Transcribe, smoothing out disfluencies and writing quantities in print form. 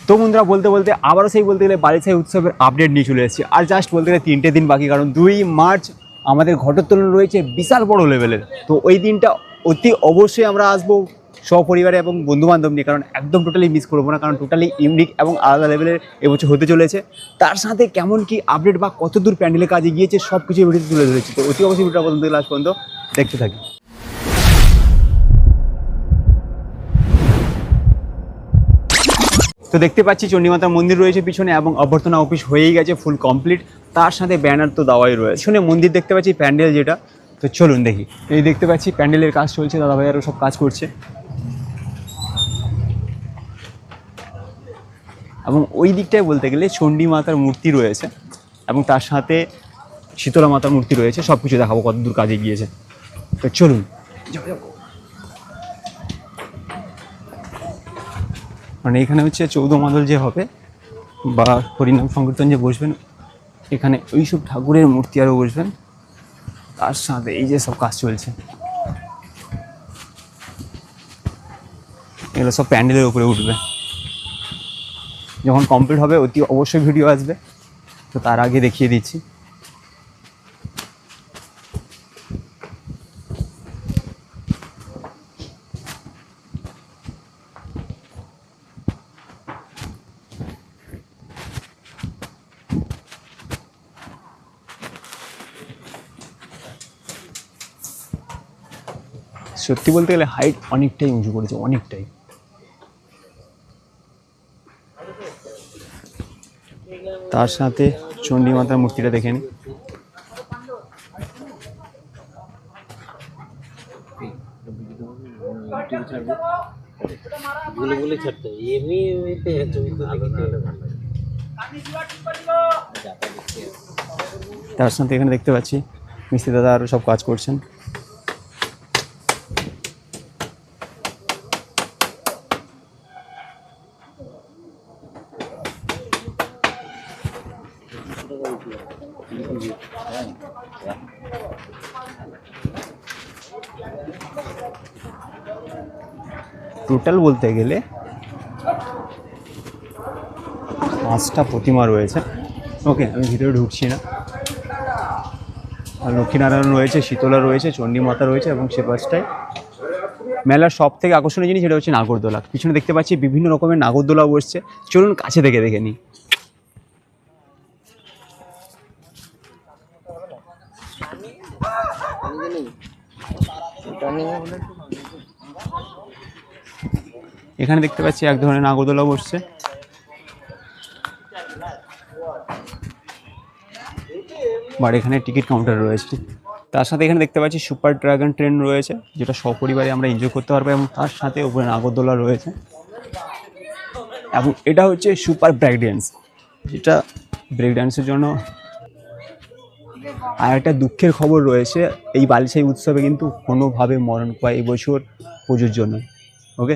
তো বন্ধুরা বলতে বলতে আবারও সেই বলতে গেলে বালিসাই উৎসবের আপডেট নিয়ে চলে এসেছি। আর জাস্ট বলতে গেলে 3টে দিন বাকি, কারণ 2 মার্চ আমাদের ঘটোত্তোলন রয়েছে বিশাল বড় লেভেলের। তো ওই দিনটা অতি অবশ্যই আমরা আসবো সপরিবারে এবং বন্ধুবান্ধব নিয়ে, কারণ একদম টোটালি মিস করবো না, কারণ টোটালি ইউনিক এবং আলাদা লেভেলের এবছর হতে চলেছে। তার সাথে কেমন কি আপডেট বা কতদূর প্যান্ডেলের কাজে গিয়েছে সব কিছু ভিডিওতে তুলে ধরেছি। তো অতি অবশ্যই ভিডিওটা পর্যন্ত লাস্ট পর্যন্ত দেখতে থাকি। তো দেখতে পাচ্ছি চণ্ডীমাতা মন্দির রয়েছে পিছনে এবং অভ্যর্থনা অফিস হয়েই গেছে ফুল কমপ্লিট। তার সাথে ব্যানার তো দেওয়াই রয়েছে। পিছনে মন্দির দেখতে পাচ্ছি, প্যান্ডেল যেটা। তো চলুন দেখি। এই দেখতে পাচ্ছি প্যান্ডেলের কাজ চলছে, দাদাভাই আরও সব কাজ করছে। এবং ওই দিকটায় বলতে গেলে চণ্ডী মাতার মূর্তি রয়েছে এবং তার সাথে শীতলা মাতার মূর্তি রয়েছে। সব কিছু দেখাবো কতদূর কাজে গিয়েছে। তো চলুন। মানে এখানে হচ্ছে 14 মাদল যে হবে বা হরিনাম সংকীর্তন যে বসবেন, এখানে ওইসব ঠাকুরের মূর্তি আরও বসবেন। তার সাথে এই যে সব কাজ চলছে, এগুলো সব প্যান্ডেলের উপরে উঠবে। যখন কমপ্লিট হবে অতি অবশ্যই ভিডিও আসবে। তো তার আগে দেখিয়ে দিচ্ছি। সত্যি বলতে গেলে হাইট অনেকটাই উঁচু করেছে, অনেকটাই। তার সাথে চণ্ডী মাতার মূর্তিটা দেখে নিন। তার সাথে এখানে দেখতে পাচ্ছি মিস্ত্রি দাদা আরও সব কাজ করছেন। টোটাল বলতে গেলে 5টা প্রতিমা রয়েছে। ওকে, আমি ভিতরে ঢুকছি না। আর লক্ষ্মীনারায়ণ রয়েছে, শীতলা রয়েছে, চণ্ডী মাতা রয়েছে এবং সে পাশটায় মেলার সব থেকে আকর্ষণীয় জিনিস যেটা হচ্ছে নাগরদোলা। পিছনে দেখতে পাচ্ছি বিভিন্ন রকমের নাগরদোলা বসছে। চলুন কাছে থেকে দেখে নিই। এখানে দেখতে পাচ্ছি এক ধরনের নাগরদোলা বসছে। বাট এখানে টিকিট কাউন্টার রয়েছে। তার সাথে এখানে দেখতে পাচ্ছি সুপার ড্রাগন ট্রেন রয়েছে, যেটা সপরিবারে আমরা এনজয় করতে পারবো। এবং তার সাথে উপরে নাগরদোলা রয়েছে। এবং এটা হচ্ছে সুপার ব্রেক ড্যান্স, যেটা ব্রেক ড্যান্সের জন্য। আর একটা দুঃখের খবর রয়েছে, এই বালিসাই উৎসবে কিন্তু কোনোভাবে মরণ পায় এবছর প্রযোজ্য নয়। ওকে,